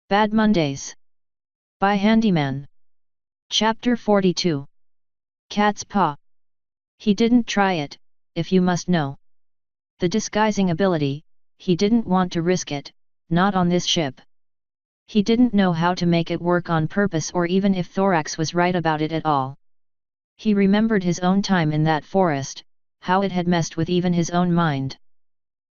Bad Mondays. By Handyman. Chapter 42. Cat's Paw. He didn't try it, if you must know. The disguising ability, he didn't want to risk it, not on this ship. He didn't know how to make it work on purpose or even if Thorax was right about it at all. He remembered his own time in that forest, how it had messed with even his own mind.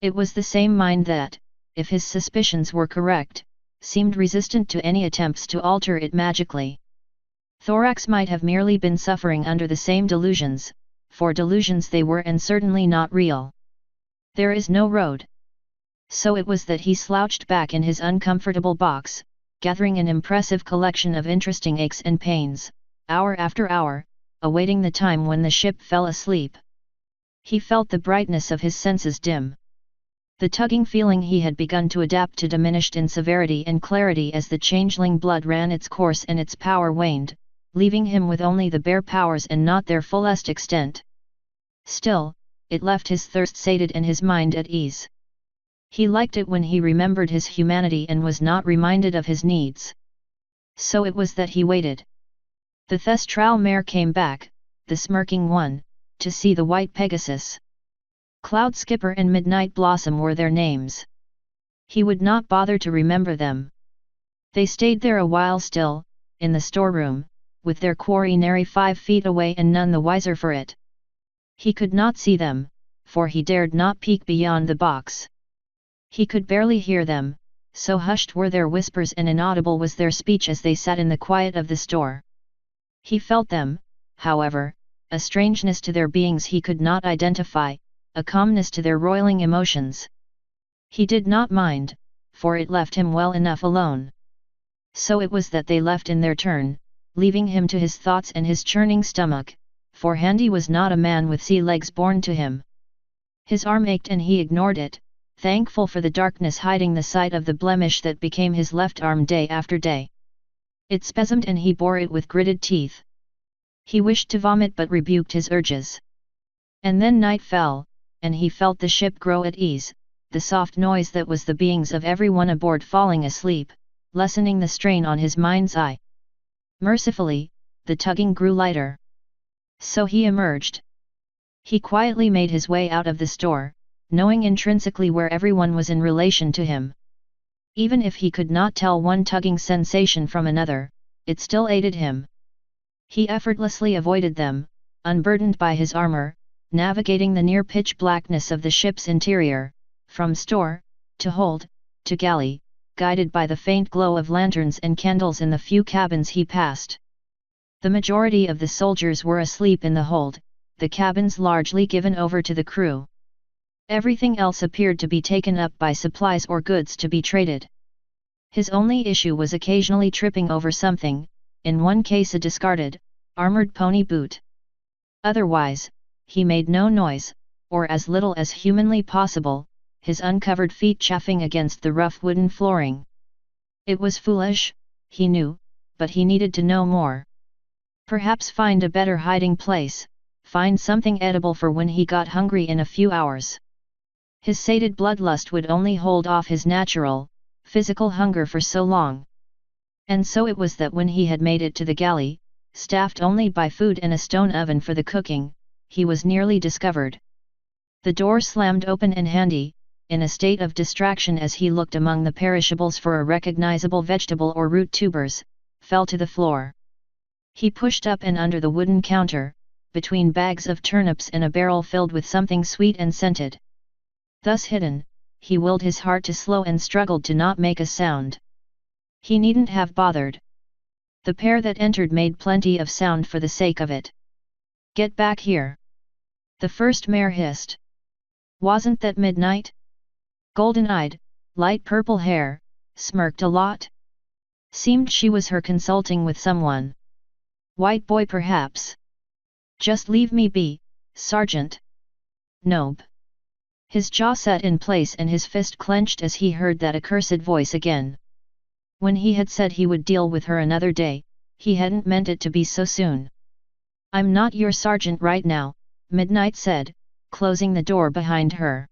It was the same mind that, if his suspicions were correct, seemed resistant to any attempts to alter it magically. Thorax might have merely been suffering under the same delusions, for delusions they were and certainly not real. There is no road. So it was that he slouched back in his uncomfortable box, gathering an impressive collection of interesting aches and pains, hour after hour, awaiting the time when the ship fell asleep. He felt the brightness of his senses dim. The tugging feeling he had begun to adapt to diminished in severity and clarity as the changeling blood ran its course and its power waned, leaving him with only the bare powers and not their fullest extent. Still, it left his thirst sated and his mind at ease. He liked it when he remembered his humanity and was not reminded of his needs. So it was that he waited. The Thestral mare came back, the smirking one, to see the white Pegasus. Cloud Skipper and Midnight Blossom were their names. He would not bother to remember them. They stayed there a while still, in the storeroom, with their quarry nary 5 feet away and none the wiser for it. He could not see them, for he dared not peek beyond the box. He could barely hear them, so hushed were their whispers and inaudible was their speech as they sat in the quiet of the store. He felt them, however, a strangeness to their beings he could not identify, a calmness to their roiling emotions. He did not mind, for it left him well enough alone. So it was that they left in their turn, leaving him to his thoughts and his churning stomach, for Handy was not a man with sea legs born to him. His arm ached and he ignored it, thankful for the darkness hiding the sight of the blemish that became his left arm day after day. It spasmed and he bore it with gritted teeth. He wished to vomit but rebuked his urges. And then night fell, and he felt the ship grow at ease, the soft noise that was the beings of everyone aboard falling asleep, lessening the strain on his mind's eye. Mercifully, the tugging grew lighter. So he emerged. He quietly made his way out of the store, knowing intrinsically where everyone was in relation to him. Even if he could not tell one tugging sensation from another, it still aided him. He effortlessly avoided them, unburdened by his armor, navigating the near pitch blackness of the ship's interior, from store, to hold, to galley, guided by the faint glow of lanterns and candles in the few cabins he passed. The majority of the soldiers were asleep in the hold, the cabins largely given over to the crew. Everything else appeared to be taken up by supplies or goods to be traded. His only issue was occasionally tripping over something, in one case a discarded, armored pony boot. Otherwise, he made no noise, or as little as humanly possible, his uncovered feet chafing against the rough wooden flooring. It was foolish, he knew, but he needed to know more. Perhaps find a better hiding place, find something edible for when he got hungry in a few hours. His sated bloodlust would only hold off his natural, physical hunger for so long. And so it was that when he had made it to the galley, staffed only by food and a stone oven for the cooking, he was nearly discovered. The door slammed open and Handy, in a state of distraction as he looked among the perishables for a recognizable vegetable or root tubers, fell to the floor. He pushed up and under the wooden counter, between bags of turnips and a barrel filled with something sweet and scented. Thus hidden, he willed his heart to slow and struggled to not make a sound. He needn't have bothered. The pair that entered made plenty of sound for the sake of it. "Get back here!" the first mare hissed. "Wasn't that Midnight? Golden-eyed, light purple hair, smirked a lot. Seemed she was her consulting with someone. White boy perhaps. Just leave me be, Sergeant." "Nope." His jaw set in place and his fist clenched as he heard that accursed voice again. When he had said he would deal with her another day, he hadn't meant it to be so soon. "I'm not your sergeant right now," Midnight said, closing the door behind her.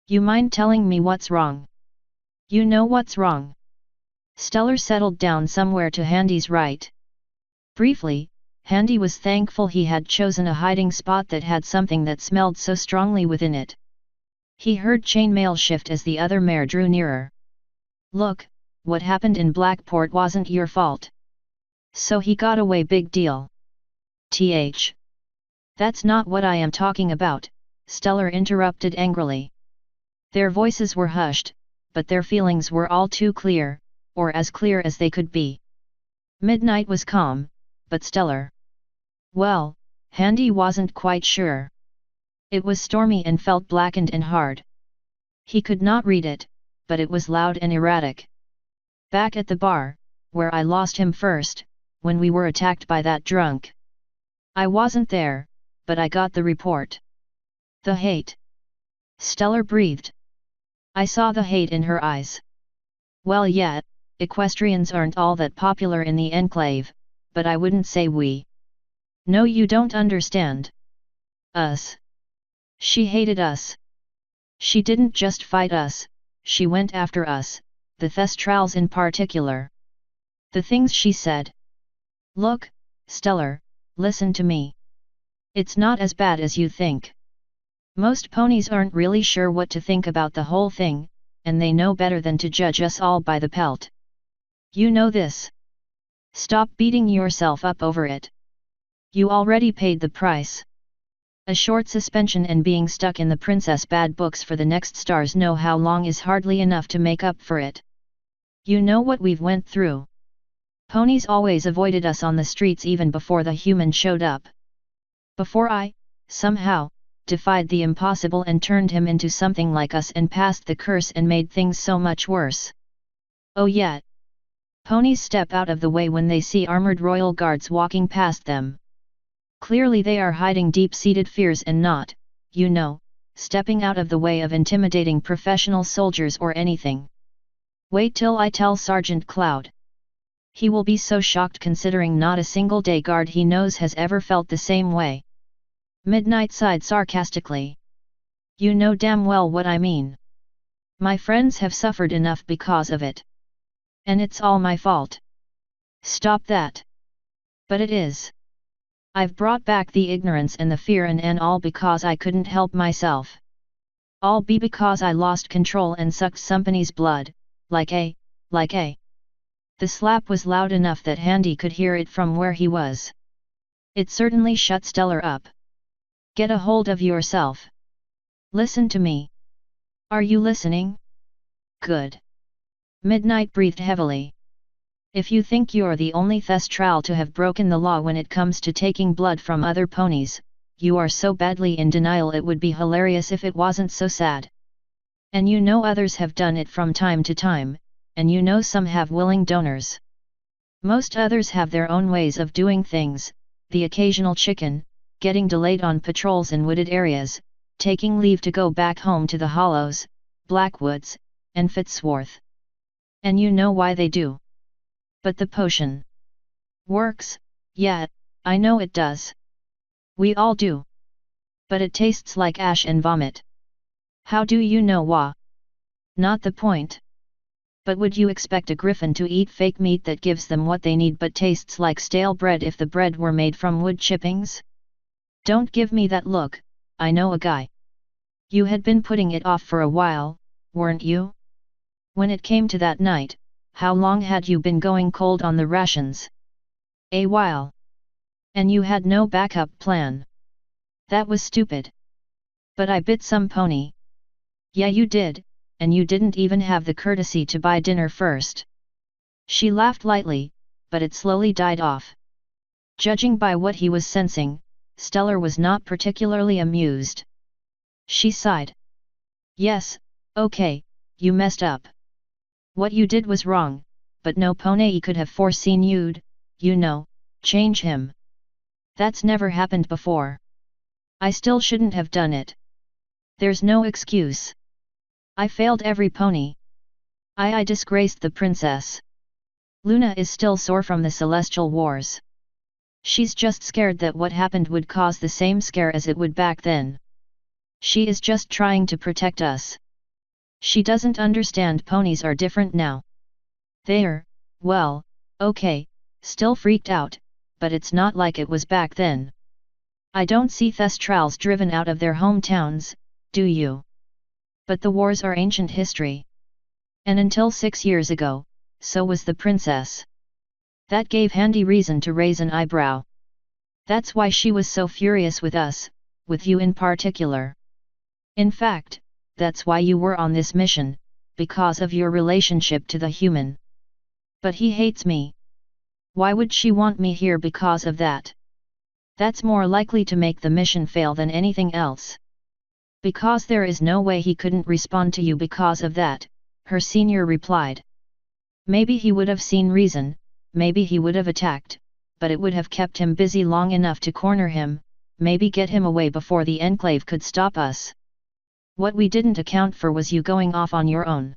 "You mind telling me what's wrong?" "You know what's wrong." Stellar settled down somewhere to Handy's right. Briefly, Handy was thankful he had chosen a hiding spot that had something that smelled so strongly within it. He heard chainmail shift as the other mare drew nearer. Look, what happened in Blackport wasn't your fault. So he got away, big deal. That's not what I am talking about, Stellar interrupted angrily. Their voices were hushed, but their feelings were all too clear, or as clear as they could be. Midnight was calm, but Stellar. Well, Handy wasn't quite sure. It was stormy and felt blackened and hard. He could not read it, but it was loud and erratic. Back at the bar, where I lost him first, when we were attacked by that drunk. I wasn't there, but I got the report. The hate. Stellar breathed. I saw the hate in her eyes. Well, yeah, equestrians aren't all that popular in the enclave, but I wouldn't say we. No, you don't understand. Us. She hated us. She didn't just fight us, she went after us, the Thestrals in particular. The things she said. Look, Stellar, listen to me. It's not as bad as you think. Most ponies aren't really sure what to think about the whole thing, and they know better than to judge us all by the pelt. You know this. Stop beating yourself up over it. You already paid the price. A short suspension and being stuck in the Princess Bad books for the next stars know how long is hardly enough to make up for it. You know what we've went through. Ponies always avoided us on the streets even before the human showed up. Before I, somehow, defied the impossible and turned him into something like us and passed the curse and made things so much worse. Oh yeah. Ponies step out of the way when they see armored royal guards walking past them. Clearly they are hiding deep-seated fears and not, you know, stepping out of the way of intimidating professional soldiers or anything. Wait till I tell Sergeant Cloud. He will be so shocked considering not a single day guard he knows has ever felt the same way. Midnight sighed sarcastically. You know damn well what I mean. My friends have suffered enough because of it. And it's all my fault. Stop that. But it is. I've brought back the ignorance and the fear and all because I couldn't help myself. All be because I lost control and sucked somebody's blood, like a. The slap was loud enough that Handy could hear it from where he was. It certainly shut Stellar up. Get a hold of yourself. Listen to me. Are you listening? Good. Midnight breathed heavily. If you think you're the only Thestral to have broken the law when it comes to taking blood from other ponies, you are so badly in denial it would be hilarious if it wasn't so sad. And you know others have done it from time to time, and you know some have willing donors. Most others have their own ways of doing things, the occasional chicken, getting delayed on patrols in wooded areas, taking leave to go back home to the Hollows, Blackwoods, and Fitzworth. And you know why they do. But the potion works, yeah, I know it does. We all do. But it tastes like ash and vomit. How do you know why? Not the point. But would you expect a griffin to eat fake meat that gives them what they need but tastes like stale bread if the bread were made from wood chippings? Don't give me that look, I know a guy. You had been putting it off for a while, weren't you? When it came to that night, how long had you been going cold on the rations? A while. And you had no backup plan. That was stupid. But I bit some pony. Yeah, you did, and you didn't even have the courtesy to buy dinner first. She laughed lightly, but it slowly died off. Judging by what he was sensing, Stellar was not particularly amused. She sighed. Yes, okay, you messed up. What you did was wrong, but no pony could have foreseen you'd, you know, change him. That's never happened before. I still shouldn't have done it. There's no excuse. I failed every pony. I disgraced the princess. Luna is still sore from the Celestial Wars. She's just scared that what happened would cause the same scare as it would back then. She is just trying to protect us. She doesn't understand ponies are different now. They're, Well, okay, still freaked out, but it's not like it was back then. I don't see Thestrals driven out of their hometowns, do you? But the wars are ancient history. And until 6 years ago, so was the princess. That gave Handy reason to raise an eyebrow. That's why she was so furious with us, with you in particular. In fact, that's why you were on this mission, because of your relationship to the human. But he hates me. Why would she want me here because of that? That's more likely to make the mission fail than anything else. Because there is no way he couldn't respond to you because of that, her senior replied. Maybe he would have seen reason, maybe he would have attacked, but it would have kept him busy long enough to corner him, maybe get him away before the Enclave could stop us. What we didn't account for was you going off on your own.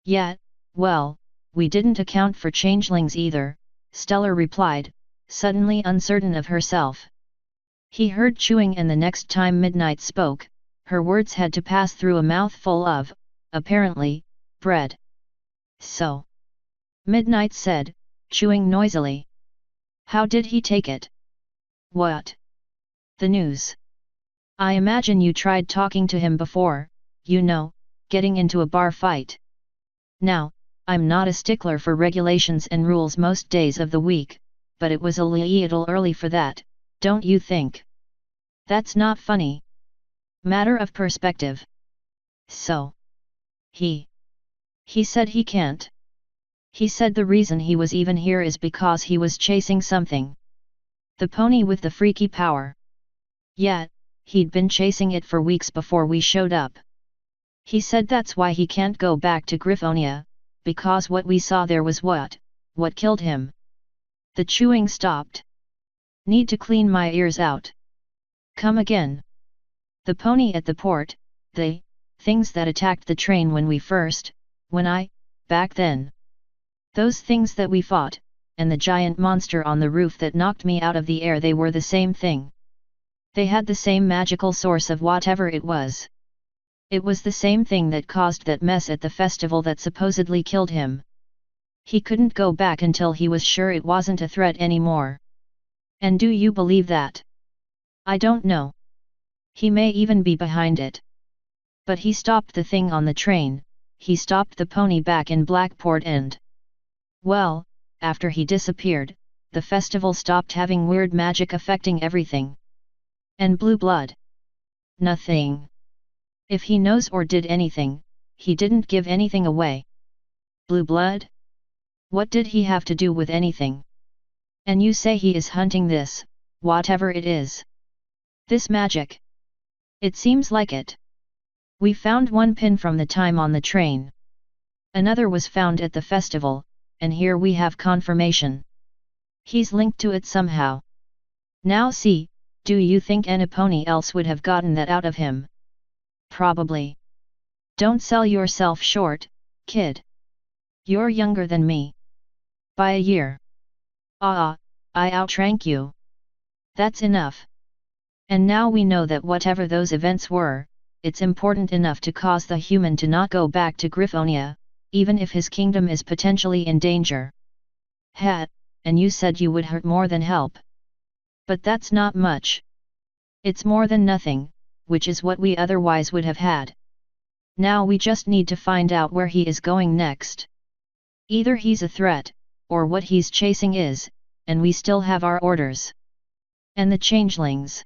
Yeah, well, we didn't account for changelings either, Stellar replied, suddenly uncertain of herself. He heard chewing, and the next time Midnight spoke, her words had to pass through a mouthful of, apparently, bread. So. Midnight said, chewing noisily. How did he take it? What? The news. I imagine you tried talking to him before, you know, getting into a bar fight. Now, I'm not a stickler for regulations and rules most days of the week, but it was a little early for that, don't you think? That's not funny. Matter of perspective. So. He said he can't. He said the reason he was even here is because he was chasing something. The pony with the freaky power. Yeah, he'd been chasing it for weeks before we showed up. He said that's why he can't go back to Griffonia, because what we saw there was what killed him. The chewing stopped. Need to clean my ears out. Come again. The pony at the port, the things that attacked the train back then. Those things that we fought, and the giant monster on the roof that knocked me out of the air, they were the same thing. They had the same magical source of whatever it was. It was the same thing that caused that mess at the festival that supposedly killed him. He couldn't go back until he was sure it wasn't a threat anymore. And do you believe that? I don't know. He may even be behind it. But he stopped the thing on the train, he stopped the pony back in Blackport and... Well, after he disappeared, the festival stopped having weird magic affecting everything. And blue blood? Nothing. If he knows or did anything, he didn't give anything away. Blue blood? What did he have to do with anything? And you say he is hunting this, whatever it is. This magic. It seems like it. We found one pin from the time on the train. Another was found at the festival, and here we have confirmation. He's linked to it somehow. Now see, do you think anybody else would have gotten that out of him? Probably. Don't sell yourself short, kid. You're younger than me. By a year. I outrank you. That's enough. And now we know that whatever those events were, it's important enough to cause the human to not go back to Griffonia, even if his kingdom is potentially in danger. And you said you would hurt more than help. But that's not much. It's more than nothing, which is what we otherwise would have had. Now we just need to find out where he is going next. Either he's a threat, or what he's chasing is, and we still have our orders. And the changelings.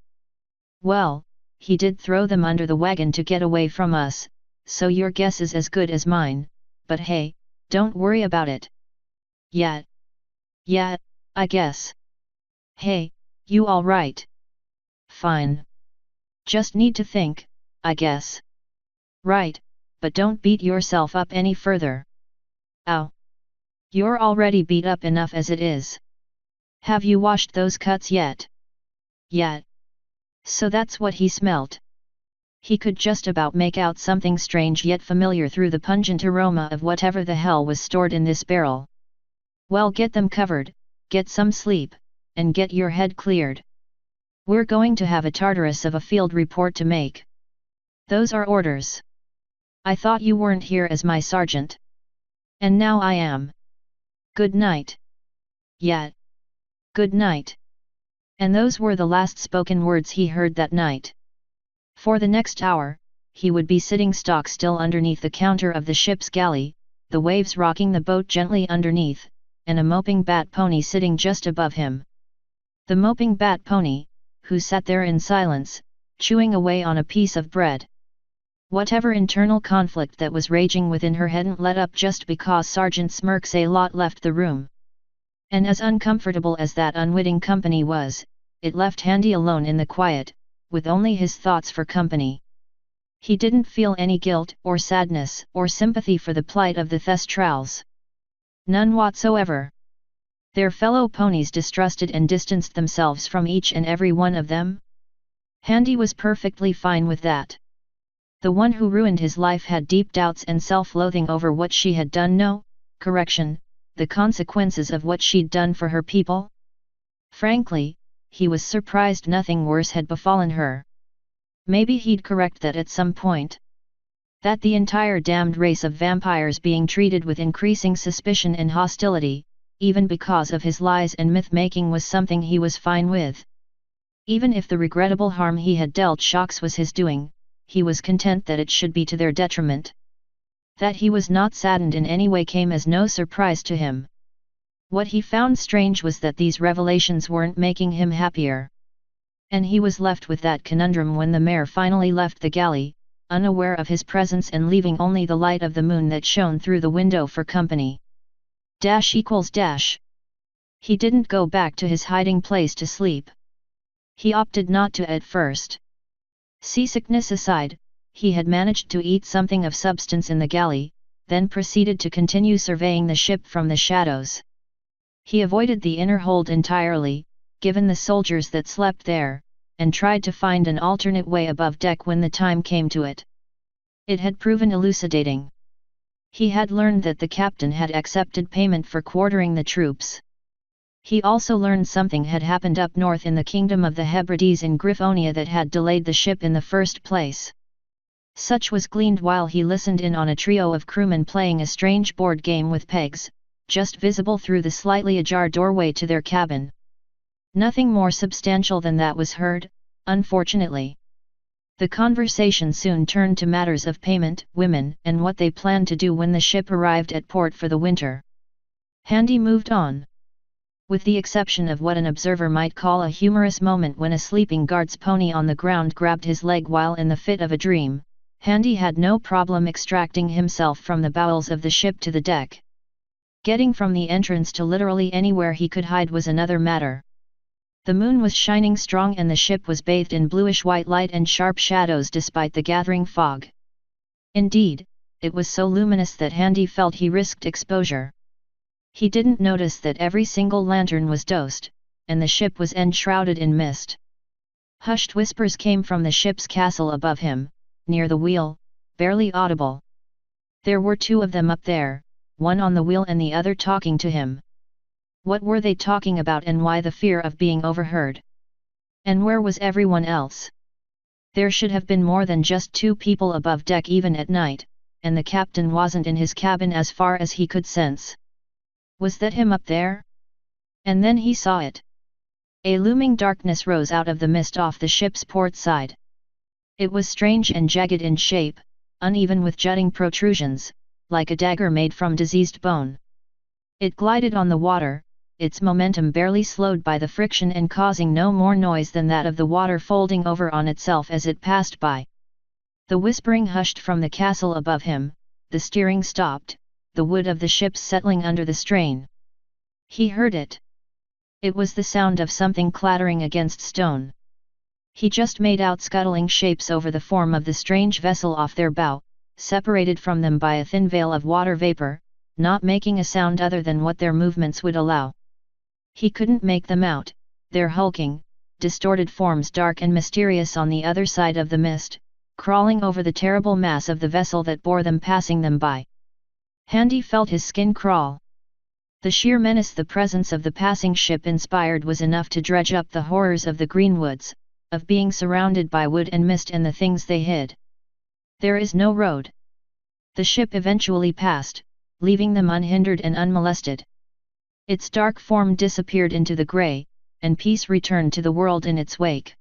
Well, he did throw them under the wagon to get away from us, so your guess is as good as mine, but hey, don't worry about it. Yeah, I guess. Hey, you all right? Fine. Just need to think, I guess. Right, but don't beat yourself up any further. Ow. You're already beat up enough as it is. Have you washed those cuts yet? Yet. So that's what he smelt. He could just about make out something strange yet familiar through the pungent aroma of whatever the hell was stored in this barrel. Well, get them covered, get some sleep, and get your head cleared. We're going to have a Tartarus of a field report to make. Those are orders. I thought you weren't here as my sergeant. And now I am. Good night. Yet. Good night. And those were the last spoken words he heard that night. For the next hour, he would be sitting stock still underneath the counter of the ship's galley, the waves rocking the boat gently underneath, and a moping bat pony sitting just above him. The moping bat pony, who sat there in silence, chewing away on a piece of bread. Whatever internal conflict that was raging within her hadn't let up just because Sergeant Smirks-a-Lot left the room. And as uncomfortable as that unwitting company was, it left Handy alone in the quiet, with only his thoughts for company. He didn't feel any guilt or sadness or sympathy for the plight of the Thestrals. None whatsoever. Their fellow ponies distrusted and distanced themselves from each and every one of them. Handy was perfectly fine with that. The one who ruined his life had deep doubts and self-loathing over what she had done. No, correction, the consequences of what she'd done for her people. Frankly, he was surprised nothing worse had befallen her. Maybe he'd correct that at some point. That the entire damned race of vampires being treated with increasing suspicion and hostility, even because of his lies and myth-making, was something he was fine with. Even if the regrettable harm he had dealt Shox was his doing, he was content that it should be to their detriment. That he was not saddened in any way came as no surprise to him. What he found strange was that these revelations weren't making him happier. And he was left with that conundrum when the mare finally left the galley, unaware of his presence and leaving only the light of the moon that shone through the window for company. Dash equals dash. He didn't go back to his hiding place to sleep. He opted not to at first. Seasickness aside, he had managed to eat something of substance in the galley, then proceeded to continue surveying the ship from the shadows. He avoided the inner hold entirely, given the soldiers that slept there, and tried to find an alternate way above deck when the time came to it. It had proven elucidating. He had learned that the captain had accepted payment for quartering the troops. He also learned something had happened up north in the kingdom of the Hebrides in Griffonia that had delayed the ship in the first place. Such was gleaned while he listened in on a trio of crewmen playing a strange board game with pegs, just visible through the slightly ajar doorway to their cabin. Nothing more substantial than that was heard, unfortunately. The conversation soon turned to matters of payment, women, and what they planned to do when the ship arrived at port for the winter. Handy moved on. With the exception of what an observer might call a humorous moment when a sleeping guard's pony on the ground grabbed his leg while in the fit of a dream, Handy had no problem extracting himself from the bowels of the ship to the deck. Getting from the entrance to literally anywhere he could hide was another matter. The moon was shining strong and the ship was bathed in bluish-white light and sharp shadows despite the gathering fog. Indeed, it was so luminous that Handy felt he risked exposure. He didn't notice that every single lantern was dosed, and the ship was enshrouded in mist. Hushed whispers came from the ship's castle above him, near the wheel, barely audible. There were two of them up there, one on the wheel and the other talking to him. What were they talking about and why the fear of being overheard? And where was everyone else? There should have been more than just two people above deck even at night, and the captain wasn't in his cabin as far as he could sense. Was that him up there? And then he saw it. A looming darkness rose out of the mist off the ship's port side. It was strange and jagged in shape, uneven with jutting protrusions, like a dagger made from diseased bone. It glided on the water, its momentum barely slowed by the friction and causing no more noise than that of the water folding over on itself as it passed by. The whispering hushed from the castle above him, the steering stopped, the wood of the ship settling under the strain. He heard it. It was the sound of something clattering against stone. He just made out scuttling shapes over the form of the strange vessel off their bow, separated from them by a thin veil of water vapor, not making a sound other than what their movements would allow. He couldn't make them out, their hulking, distorted forms dark and mysterious on the other side of the mist, crawling over the terrible mass of the vessel that bore them passing them by. Handy felt his skin crawl. The sheer menace the presence of the passing ship inspired was enough to dredge up the horrors of the greenwoods, of being surrounded by wood and mist and the things they hid. There is no road. The ship eventually passed, leaving them unhindered and unmolested. Its dark form disappeared into the grey, and peace returned to the world in its wake.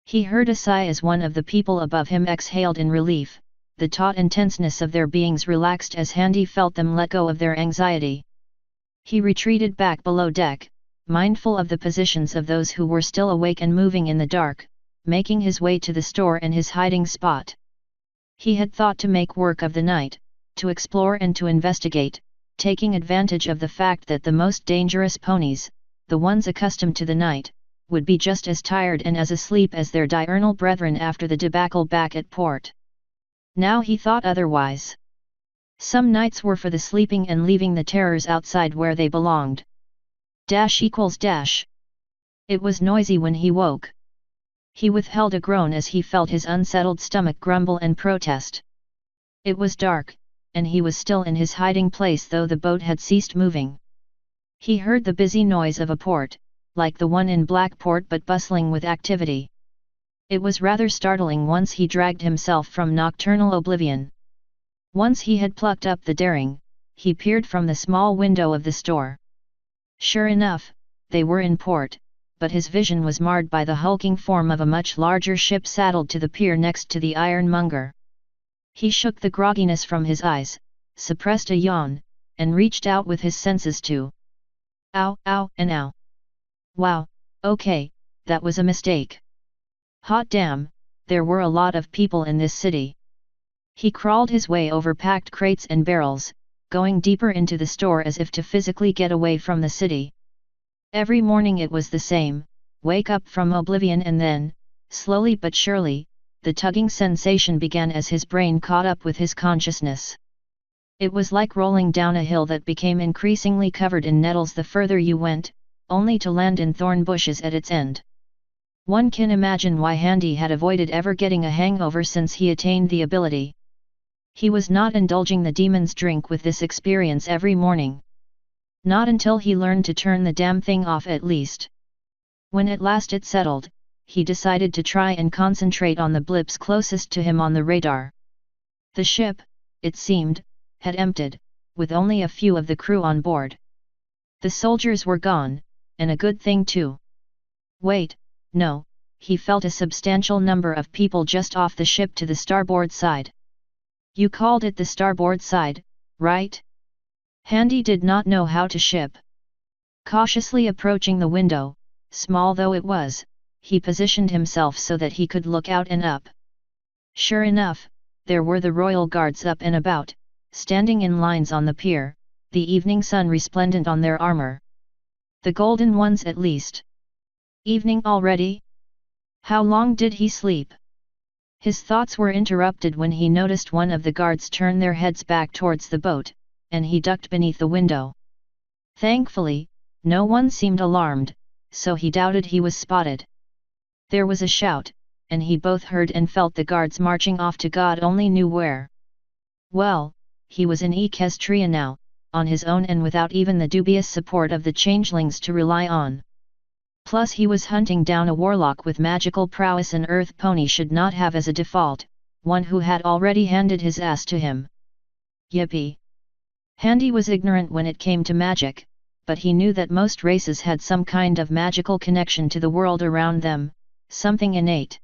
He heard a sigh as one of the people above him exhaled in relief, the taut intenseness of their beings relaxed as Handy felt them let go of their anxiety. He retreated back below deck, mindful of the positions of those who were still awake and moving in the dark, making his way to the store and his hiding spot. He had thought to make work of the night, to explore and to investigate, taking advantage of the fact that the most dangerous ponies, the ones accustomed to the night, would be just as tired and as asleep as their diurnal brethren after the debacle back at port. Now he thought otherwise. Some nights were for the sleeping and leaving the terrors outside where they belonged. Dash. It was noisy when he woke. He withheld a groan as he felt his unsettled stomach grumble and protest. It was dark, and he was still in his hiding place though the boat had ceased moving. He heard the busy noise of a port, like the one in Blackport but bustling with activity. It was rather startling once he dragged himself from nocturnal oblivion. Once he had plucked up the daring, he peered from the small window of the store. Sure enough, they were in port, but his vision was marred by the hulking form of a much larger ship saddled to the pier next to the ironmonger. He shook the grogginess from his eyes, suppressed a yawn, and reached out with his senses to. Ow, and ow. Wow, okay, that was a mistake. Hot damn, there were a lot of people in this city. He crawled his way over packed crates and barrels, going deeper into the store as if to physically get away from the city. Every morning it was the same, wake up from oblivion and then, slowly but surely, the tugging sensation began as his brain caught up with his consciousness. It was like rolling down a hill that became increasingly covered in nettles the further you went, only to land in thorn bushes at its end. One can imagine why Handy had avoided ever getting a hangover since he attained the ability. He was not indulging the demon's drink with this experience every morning. Not until he learned to turn the damn thing off at least. When at last it settled, he decided to try and concentrate on the blips closest to him on the radar. The ship, it seemed, had emptied, with only a few of the crew on board. The soldiers were gone, and a good thing too. Wait, no, he felt a substantial number of people just off the ship to the starboard side. You called it the starboard side, right? Handy did not know how to ship. Cautiously approaching the window, small though it was, he positioned himself so that he could look out and up. Sure enough, there were the royal guards up and about, standing in lines on the pier, the evening sun resplendent on their armor. The golden ones at least. Evening already? How long did he sleep? His thoughts were interrupted when he noticed one of the guards turn their heads back towards the boat, and he ducked beneath the window. Thankfully, no one seemed alarmed, so he doubted he was spotted. There was a shout, and he both heard and felt the guards marching off to God only knew where. Well, he was in Equestria now, on his own and without even the dubious support of the changelings to rely on. Plus he was hunting down a warlock with magical prowess an earth pony should not have as a default, one who had already handed his ass to him. Yippee! Handy was ignorant when it came to magic, but he knew that most races had some kind of magical connection to the world around them, something innate.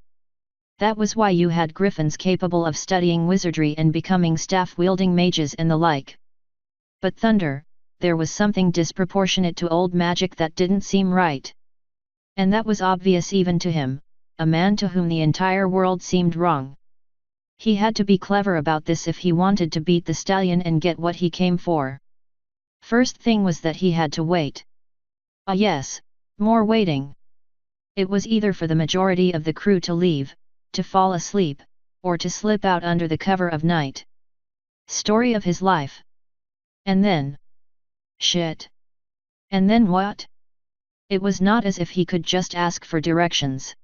That was why you had griffins capable of studying wizardry and becoming staff-wielding mages and the like. But thunder, there was something disproportionate to old magic that didn't seem right. And that was obvious even to him, a man to whom the entire world seemed wrong. He had to be clever about this if he wanted to beat the stallion and get what he came for. First thing was that he had to wait. Ah yes, more waiting. It was either for the majority of the crew to leave, to fall asleep, or to slip out under the cover of night. Story of his life. And then? Shit. And then what? It was not as if he could just ask for directions.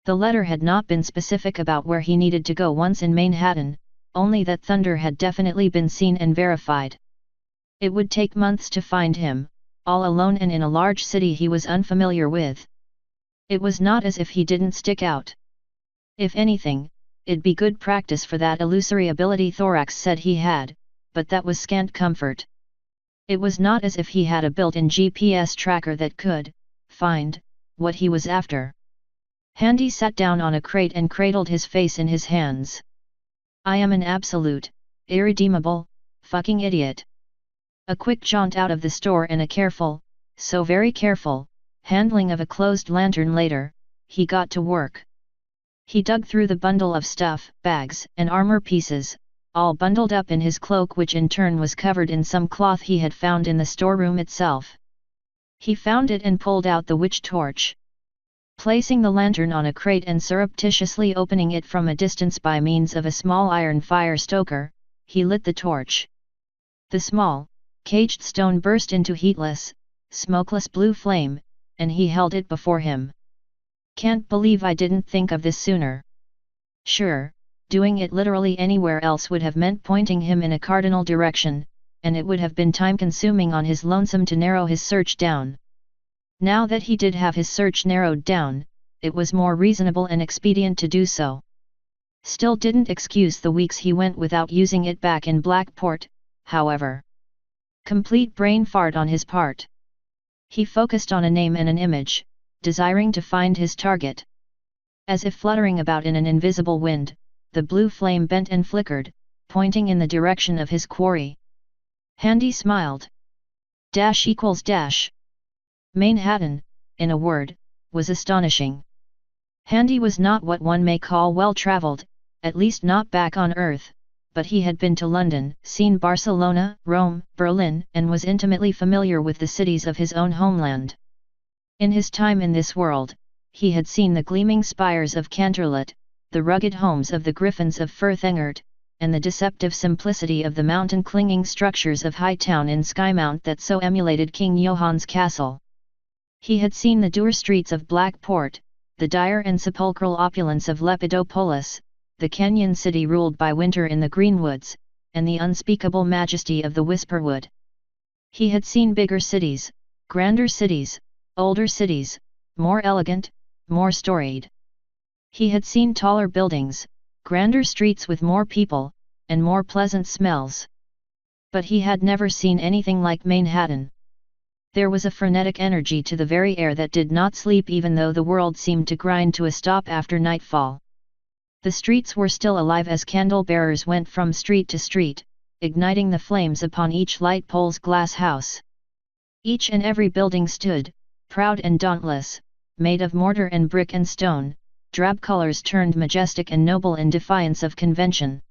The letter had not been specific about where he needed to go once in Manhattan, only that thunder had definitely been seen and verified. It would take months to find him, all alone and in a large city he was unfamiliar with. It was not as if he didn't stick out. If anything, it'd be good practice for that illusory ability Thorax said he had, but that was scant comfort. It was not as if he had a built-in GPS tracker that could find what he was after. Handy sat down on a crate and cradled his face in his hands. I am an absolute, irredeemable, fucking idiot. A quick jaunt out of the store and a careful, so very careful, handling of a closed lantern later, he got to work. He dug through the bundle of stuff, bags, and armor pieces, all bundled up in his cloak, which in turn was covered in some cloth he had found in the storeroom itself. He found it and pulled out the witch torch. Placing the lantern on a crate and surreptitiously opening it from a distance by means of a small iron fire stoker, he lit the torch. The small, caged stone burst into heatless, smokeless blue flame, and he held it before him. Can't believe I didn't think of this sooner. Sure, doing it literally anywhere else would have meant pointing him in a cardinal direction, and it would have been time-consuming on his lonesome to narrow his search down. Now that he did have his search narrowed down, it was more reasonable and expedient to do so. Still didn't excuse the weeks he went without using it back in Blackport, however. Complete brain fart on his part. He focused on a name and an image, desiring to find his target. As if fluttering about in an invisible wind, the blue flame bent and flickered, pointing in the direction of his quarry. Handy smiled. Dash equals dash. Manhattan, in a word, was astonishing. Handy was not what one may call well-traveled, at least not back on Earth, but he had been to London, seen Barcelona, Rome, Berlin, and was intimately familiar with the cities of his own homeland. In his time in this world, he had seen the gleaming spires of Canterlot, the rugged homes of the Griffins of Firth Engert, and the deceptive simplicity of the mountain-clinging structures of Hightown in Skymount that so emulated King Johann's castle. He had seen the dour streets of Blackport, the dire and sepulchral opulence of Lepidopolis, the canyon city ruled by winter in the greenwoods, and the unspeakable majesty of the Whisperwood. He had seen bigger cities, grander cities, older cities, more elegant, more storied. He had seen taller buildings, grander streets with more people, and more pleasant smells. But he had never seen anything like Manhattan. There was a frenetic energy to the very air that did not sleep even though the world seemed to grind to a stop after nightfall. The streets were still alive as candle-bearers went from street to street, igniting the flames upon each light pole's glass house. Each and every building stood, proud and dauntless, made of mortar and brick and stone, drab colors turned majestic and noble in defiance of convention.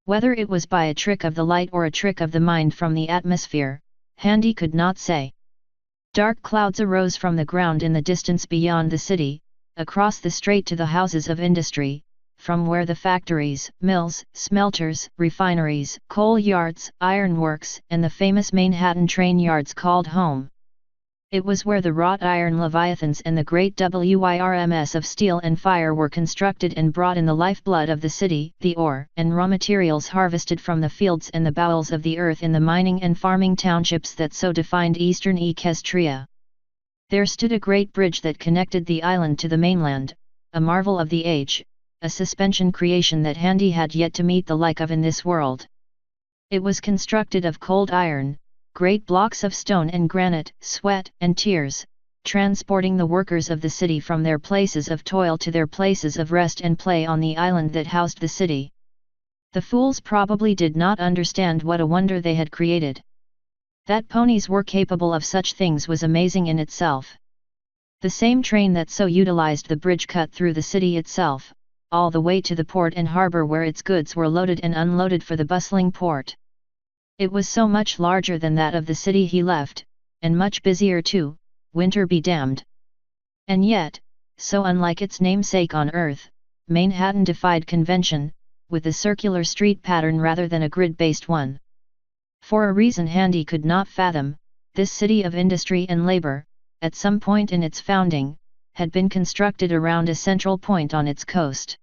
Whether it was by a trick of the light or a trick of the mind from the atmosphere, Handy could not say. Dark clouds arose from the ground in the distance beyond the city, across the strait to the houses of industry, from where the factories, mills, smelters, refineries, coal yards, ironworks, and the famous Manhattan train yards called home. It was where the wrought iron leviathans and the great WIRMs of steel and fire were constructed and brought in the lifeblood of the city, the ore and raw materials harvested from the fields and the bowels of the earth in the mining and farming townships that so defined eastern Equestria. There stood a great bridge that connected the island to the mainland, a marvel of the age, a suspension creation that Handy had yet to meet the like of in this world. It was constructed of cold iron, great blocks of stone and granite, sweat and tears, transporting the workers of the city from their places of toil to their places of rest and play on the island that housed the city. The fools probably did not understand what a wonder they had created. That ponies were capable of such things was amazing in itself. The same train that so utilized the bridge cut through the city itself, all the way to the port and harbor where its goods were loaded and unloaded for the bustling port. It was so much larger than that of the city he left, and much busier too, winter be damned. And yet, so unlike its namesake on Earth, Manhattan defied convention, with a circular street pattern rather than a grid-based one. For a reason Handy could not fathom, this city of industry and labor, at some point in its founding, had been constructed around a central point on its coast.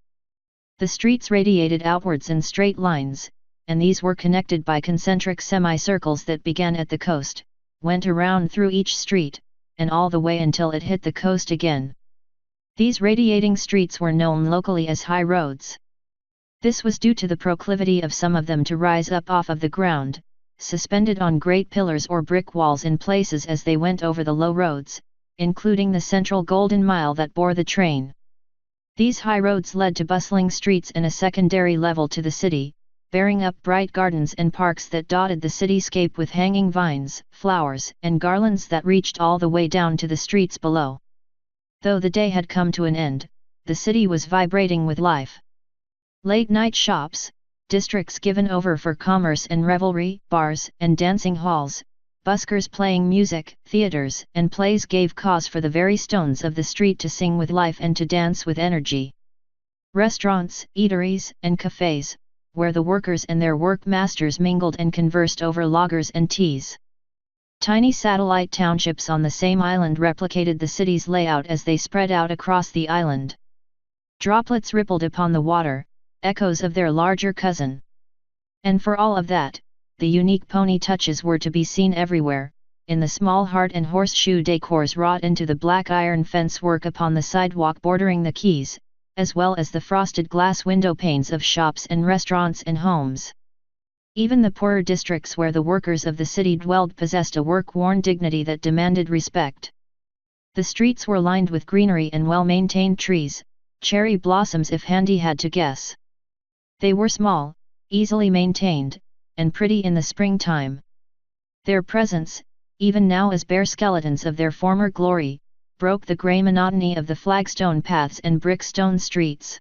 The streets radiated outwards in straight lines, and these were connected by concentric semicircles that began at the coast, went around through each street, and all the way until it hit the coast again. These radiating streets were known locally as high roads. This was due to the proclivity of some of them to rise up off of the ground, suspended on great pillars or brick walls in places as they went over the low roads, including the central Golden Mile that bore the train. These high roads led to bustling streets and a secondary level to the city, bearing up bright gardens and parks that dotted the cityscape with hanging vines, flowers, and garlands that reached all the way down to the streets below. Though the day had come to an end, the city was vibrating with life. Late-night shops, districts given over for commerce and revelry, bars and dancing halls, buskers playing music, theaters and plays gave cause for the very stones of the street to sing with life and to dance with energy. Restaurants, eateries, and cafes, where the workers and their work masters mingled and conversed over lagers and teas. Tiny satellite townships on the same island replicated the city's layout as they spread out across the island. Droplets rippled upon the water, echoes of their larger cousin. And for all of that, the unique pony touches were to be seen everywhere, in the small heart and horseshoe decors wrought into the black iron fence work upon the sidewalk bordering the quays, as well as the frosted glass window panes of shops and restaurants and homes. Even the poorer districts where the workers of the city dwelled possessed a work-worn dignity that demanded respect. The streets were lined with greenery and well-maintained trees, cherry blossoms if Handy had to guess. They were small, easily maintained, and pretty in the springtime. Their presence, even now as bare skeletons of their former glory, broke the grey monotony of the flagstone paths and brick-stone streets.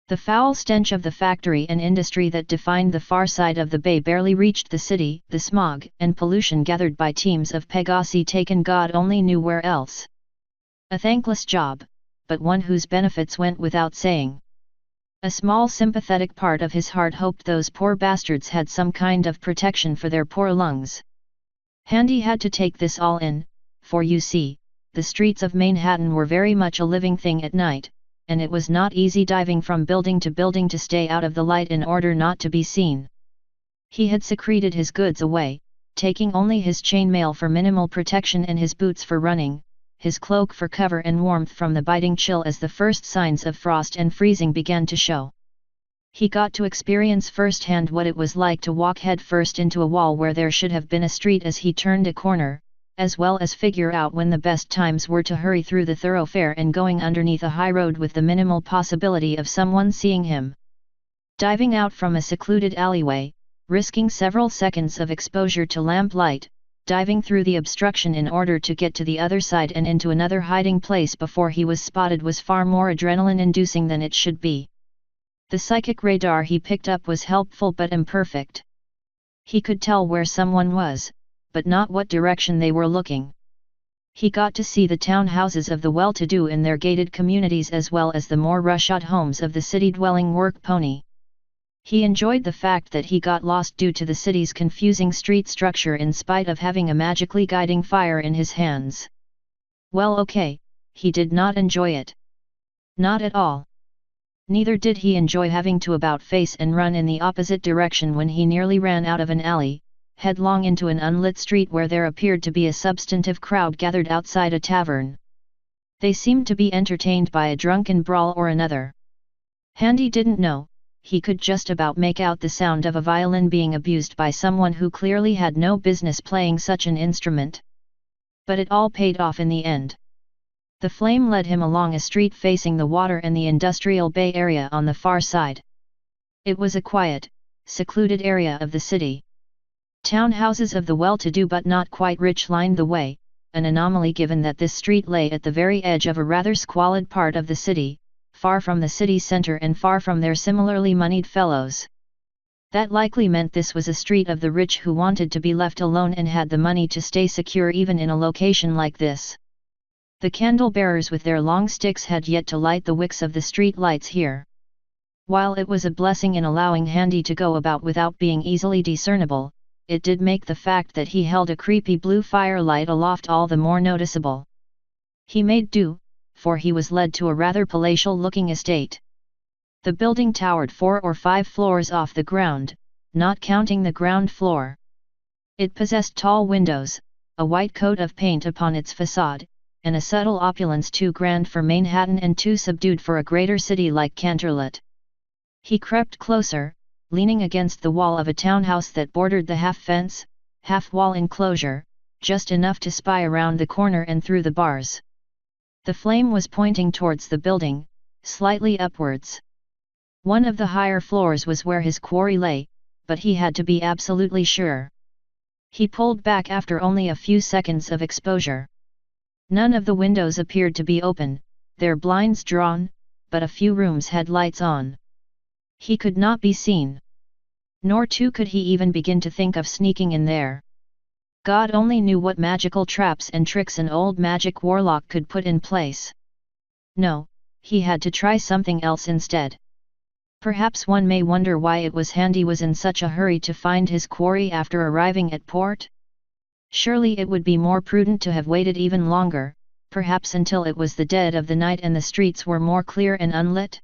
The foul stench of the factory and industry that defined the far side of the bay barely reached the city, the smog and pollution gathered by teams of Pegasi taken God only knew where else. A thankless job, but one whose benefits went without saying. A small sympathetic part of his heart hoped those poor bastards had some kind of protection for their poor lungs. Handy had to take this all in, for you see, the streets of Manhattan were very much a living thing at night, and it was not easy diving from building to stay out of the light in order not to be seen. He had secreted his goods away, taking only his chainmail for minimal protection and his boots for running, his cloak for cover and warmth from the biting chill as the first signs of frost and freezing began to show. He got to experience firsthand what it was like to walk head first into a wall where there should have been a street as he turned a corner, as well as figure out when the best times were to hurry through the thoroughfare and going underneath a high road with the minimal possibility of someone seeing him. Diving out from a secluded alleyway, risking several seconds of exposure to lamplight, diving through the obstruction in order to get to the other side and into another hiding place before he was spotted was far more adrenaline-inducing than it should be. The psychic radar he picked up was helpful but imperfect. He could tell where someone was, but not what direction they were looking. He got to see the townhouses of the well-to-do in their gated communities as well as the more rush-out homes of the city-dwelling work pony. He enjoyed the fact that he got lost due to the city's confusing street structure in spite of having a magically guiding fire in his hands. Well, okay, he did not enjoy it. Not at all. Neither did he enjoy having to about-face and run in the opposite direction when he nearly ran out of an alley, headlong into an unlit street where there appeared to be a substantive crowd gathered outside a tavern. They seemed to be entertained by a drunken brawl or another. Handy didn't know. He could just about make out the sound of a violin being abused by someone who clearly had no business playing such an instrument. But it all paid off in the end. The flame led him along a street facing the water and the industrial bay area on the far side. It was a quiet, secluded area of the city. Townhouses of the well-to-do but not quite rich lined the way, an anomaly given that this street lay at the very edge of a rather squalid part of the city, far from the city center and far from their similarly moneyed fellows. That likely meant this was a street of the rich who wanted to be left alone and had the money to stay secure even in a location like this. The candle-bearers with their long sticks had yet to light the wicks of the street lights here. While it was a blessing in allowing Handy to go about without being easily discernible, it did make the fact that he held a creepy blue firelight aloft all the more noticeable. He made do, for he was led to a rather palatial-looking estate. The building towered 4 or 5 floors off the ground, not counting the ground floor. It possessed tall windows, a white coat of paint upon its facade, and a subtle opulence too grand for Manhattan and too subdued for a greater city like Canterlot. He crept closer, leaning against the wall of a townhouse that bordered the half-fence, half-wall enclosure, just enough to spy around the corner and through the bars. The flame was pointing towards the building, slightly upwards. One of the higher floors was where his quarry lay, but he had to be absolutely sure. He pulled back after only a few seconds of exposure. None of the windows appeared to be open, their blinds drawn, but a few rooms had lights on. He could not be seen. Nor too could he even begin to think of sneaking in there. God only knew what magical traps and tricks an old magic warlock could put in place. No, he had to try something else instead. Perhaps one may wonder why it was Handy was in such a hurry to find his quarry after arriving at port. Surely it would be more prudent to have waited even longer, perhaps until it was the dead of the night and the streets were more clear and unlit.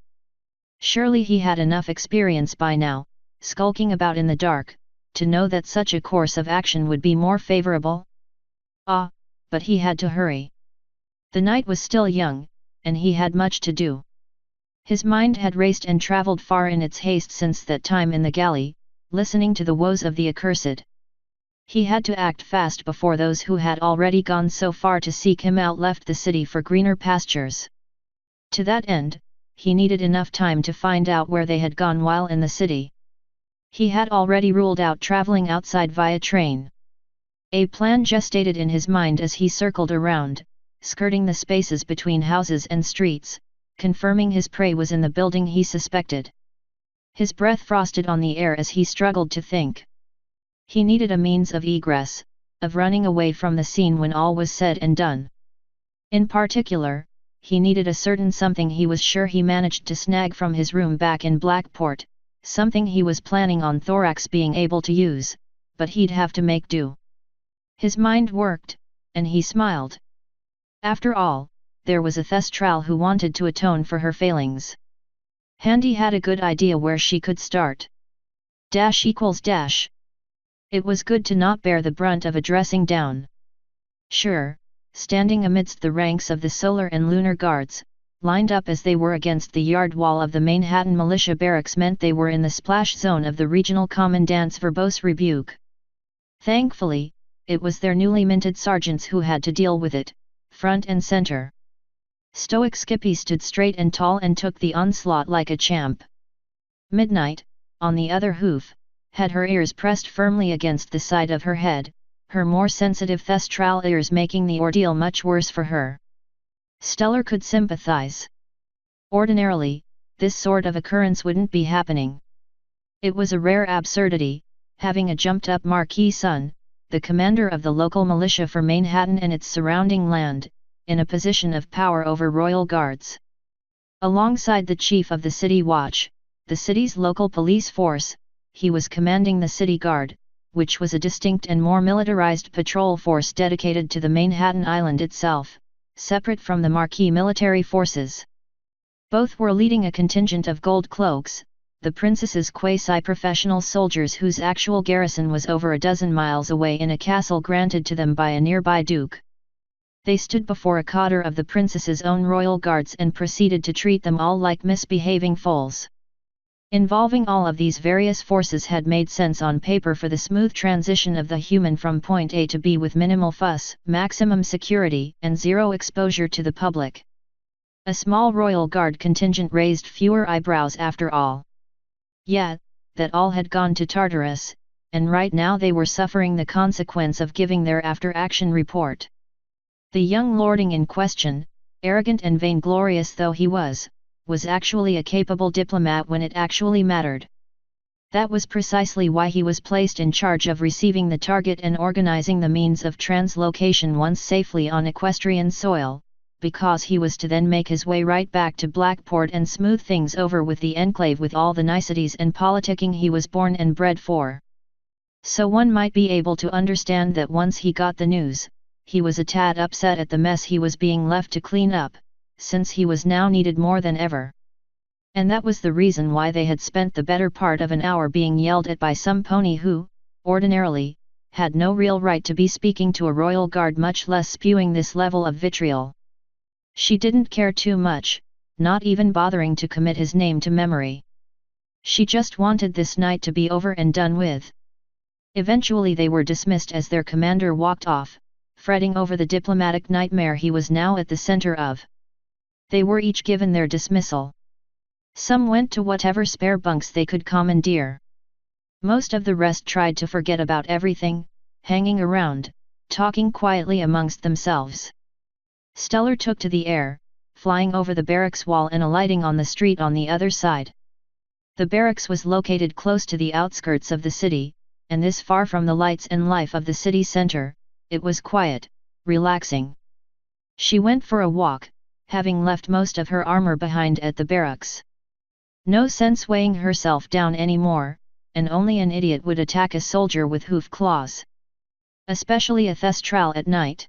Surely he had enough experience by now, skulking about in the dark, to know that such a course of action would be more favorable. But he had to hurry. The night was still young, and he had much to do. His mind had raced and travelled far in its haste since that time in the galley, listening to the woes of the accursed. He had to act fast before those who had already gone so far to seek him out left the city for greener pastures. To that end, he needed enough time to find out where they had gone while in the city. He had already ruled out travelling outside via train. A plan gestated in his mind as he circled around, skirting the spaces between houses and streets, confirming his prey was in the building he suspected. His breath frosted on the air as he struggled to think. He needed a means of egress, of running away from the scene when all was said and done. In particular, he needed a certain something he was sure he managed to snag from his room back in Blackport, something he was planning on Thorax being able to use, but he'd have to make do. His mind worked, and he smiled. After all, there was a Thestral who wanted to atone for her failings. Handy had a good idea where she could start. ===. It was good to not bear the brunt of a dressing down. Sure, standing amidst the ranks of the Solar and Lunar Guards, lined up as they were against the yard wall of the Manhattan militia barracks meant they were in the splash zone of the regional commandant's verbose rebuke. Thankfully, it was their newly minted sergeants who had to deal with it, front and center. Stoic Skippy stood straight and tall and took the onslaught like a champ. Midnight, on the other hoof, had her ears pressed firmly against the side of her head, her more sensitive Thestral ears making the ordeal much worse for her. Stellar could sympathize. Ordinarily, this sort of occurrence wouldn't be happening. It was a rare absurdity, having a jumped-up Marquis son, the commander of the local militia for Manhattan and its surrounding land, in a position of power over royal guards. Alongside the chief of the city watch, the city's local police force, he was commanding the city guard, which was a distinct and more militarized patrol force dedicated to the Manhattan Island itself, separate from the Marquis military forces. Both were leading a contingent of gold cloaks, the princess's quasi-professional soldiers whose actual garrison was over a dozen miles away in a castle granted to them by a nearby duke. They stood before a cadre of the princess's own royal guards and proceeded to treat them all like misbehaving foals. Involving all of these various forces had made sense on paper for the smooth transition of the human from point A to B with minimal fuss, maximum security, and zero exposure to the public. A small royal guard contingent raised fewer eyebrows after all. Yet, that all had gone to Tartarus, and right now they were suffering the consequence of giving their after-action report. The young lording in question, arrogant and vainglorious though he was actually a capable diplomat when it actually mattered. That was precisely why he was placed in charge of receiving the target and organizing the means of translocation once safely on equestrian soil, because he was to then make his way right back to Blackport and smooth things over with the enclave with all the niceties and politicking he was born and bred for. So one might be able to understand that once he got the news, he was a tad upset at the mess he was being left to clean up, since he was now needed more than ever. And that was the reason why they had spent the better part of an hour being yelled at by some pony who, ordinarily, had no real right to be speaking to a royal guard, much less spewing this level of vitriol. She didn't care too much, not even bothering to commit his name to memory. She just wanted this night to be over and done with. Eventually they were dismissed as their commander walked off, fretting over the diplomatic nightmare he was now at the center of. They were each given their dismissal. Some went to whatever spare bunks they could commandeer. Most of the rest tried to forget about everything, hanging around, talking quietly amongst themselves. Stellar took to the air, flying over the barracks wall and alighting on the street on the other side. The barracks was located close to the outskirts of the city, and this far from the lights and life of the city center. It was quiet, relaxing. She went for a walk, having left most of her armor behind at the barracks. No sense weighing herself down anymore, and only an idiot would attack a soldier with hoof claws. Especially a thestral at night.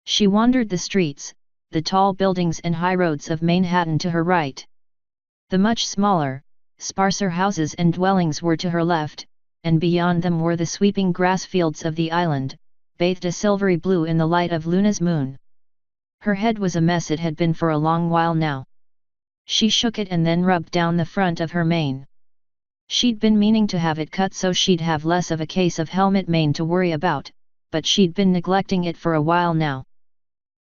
She wandered the streets, the tall buildings and high roads of Manhattan to her right. The much smaller, sparser houses and dwellings were to her left, and beyond them were the sweeping grass fields of the island, bathed a silvery blue in the light of Luna's moon. Her head was a mess it had been for a long while now. She shook it and then rubbed down the front of her mane. She'd been meaning to have it cut so she'd have less of a case of helmet mane to worry about, but she'd been neglecting it for a while now.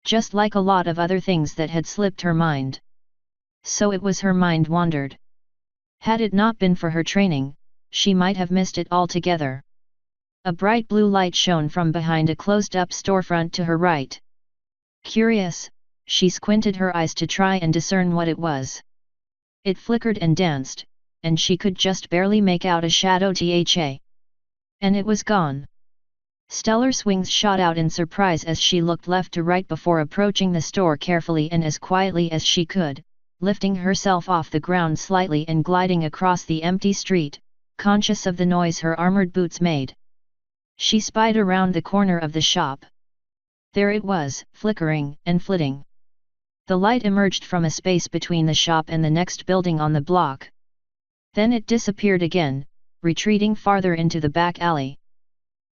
Just like a lot of other things that had slipped her mind. So it was her mind wandered. Had it not been for her training, she might have missed it altogether. A bright blue light shone from behind a closed-up storefront to her right. Curious, she squinted her eyes to try and discern what it was. It flickered and danced, and she could just barely make out a shadow tha. And it was gone. Stellar's wings shot out in surprise as she looked left to right before approaching the store carefully and as quietly as she could, lifting herself off the ground slightly and gliding across the empty street, conscious of the noise her armored boots made. She spied around the corner of the shop. There it was, flickering and flitting. The light emerged from a space between the shop and the next building on the block. Then it disappeared again, retreating farther into the back alley.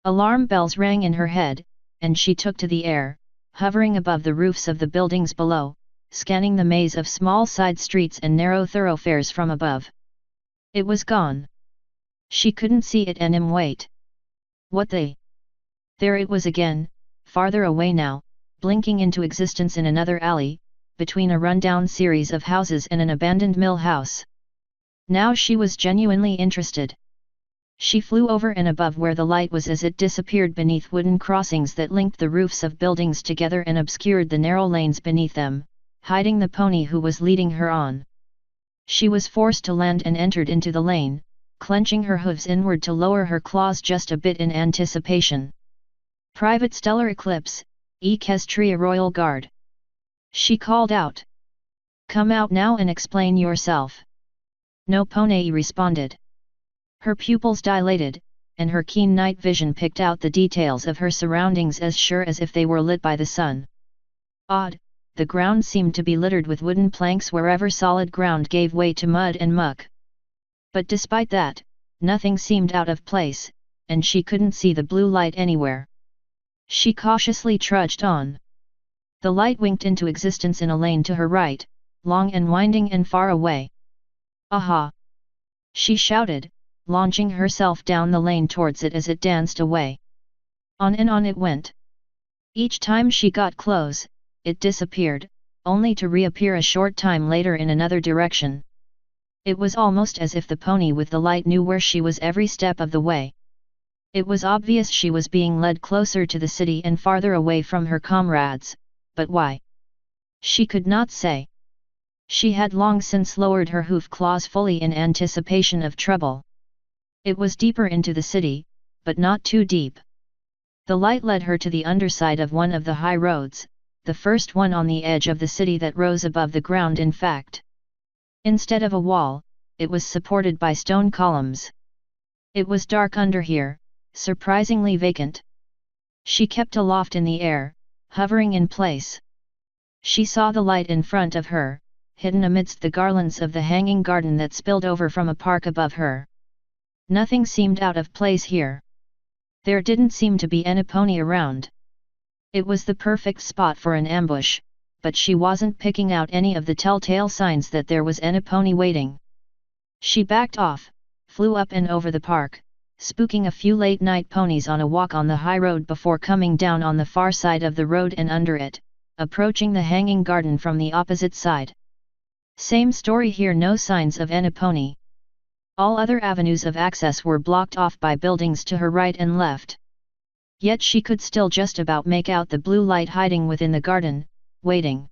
Alarm bells rang in her head, and she took to the air, hovering above the roofs of the buildings below, scanning the maze of small side streets and narrow thoroughfares from above. It was gone. She couldn't see it and wait. What the? There it was again, farther away now, blinking into existence in another alley, between a rundown series of houses and an abandoned mill house. Now she was genuinely interested. She flew over and above where the light was as it disappeared beneath wooden crossings that linked the roofs of buildings together and obscured the narrow lanes beneath them, hiding the pony who was leading her on. She was forced to land and entered into the lane, clenching her hooves inward to lower her claws just a bit in anticipation. Private Stellar Eclipse, Equestria Royal Guard. She called out. Come out now and explain yourself. No pony responded. Her pupils dilated, and her keen night vision picked out the details of her surroundings as sure as if they were lit by the sun. Odd, the ground seemed to be littered with wooden planks wherever solid ground gave way to mud and muck. But despite that, nothing seemed out of place, and she couldn't see the blue light anywhere. She cautiously trudged on. The light winked into existence in a lane to her right, long and winding and far away. Aha! She shouted, launching herself down the lane towards it as it danced away. On and on it went. Each time she got close, it disappeared, only to reappear a short time later in another direction. It was almost as if the pony with the light knew where she was every step of the way. It was obvious she was being led closer to the city and farther away from her comrades, but why? She could not say. She had long since lowered her hoof claws fully in anticipation of trouble. It was deeper into the city, but not too deep. The light led her to the underside of one of the high roads, the first one on the edge of the city that rose above the ground in fact. Instead of a wall, it was supported by stone columns. It was dark under here, surprisingly vacant. She kept aloft in the air, hovering in place. She saw the light in front of her, hidden amidst the garlands of the hanging garden that spilled over from a park above her. Nothing seemed out of place here. There didn't seem to be any pony around. It was the perfect spot for an ambush, but she wasn't picking out any of the telltale signs that there was any pony waiting. She backed off, flew up and over the park, spooking a few late-night ponies on a walk on the high road before coming down on the far side of the road and under it, approaching the hanging garden from the opposite side. Same story here, no signs of any pony. All other avenues of access were blocked off by buildings to her right and left. Yet she could still just about make out the blue light hiding within the garden, waiting.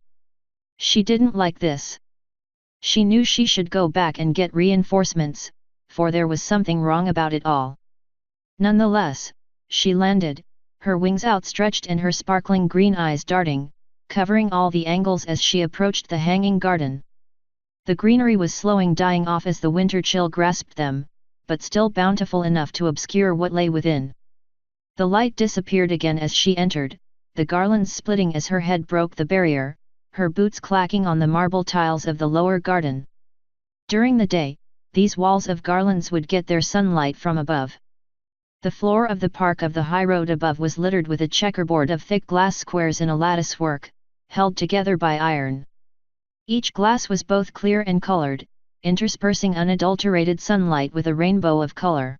She didn't like this. She knew she should go back and get reinforcements, for there was something wrong about it all. Nonetheless, she landed, her wings outstretched and her sparkling green eyes darting, covering all the angles as she approached the hanging garden. The greenery was slowing dying off as the winter chill grasped them, but still bountiful enough to obscure what lay within. The light disappeared again as she entered, the garlands splitting as her head broke the barrier, her boots clacking on the marble tiles of the lower garden. During the day, these walls of garlands would get their sunlight from above. The floor of the park of the high road above was littered with a checkerboard of thick glass squares in a lattice work, held together by iron. Each glass was both clear and colored, interspersing unadulterated sunlight with a rainbow of color.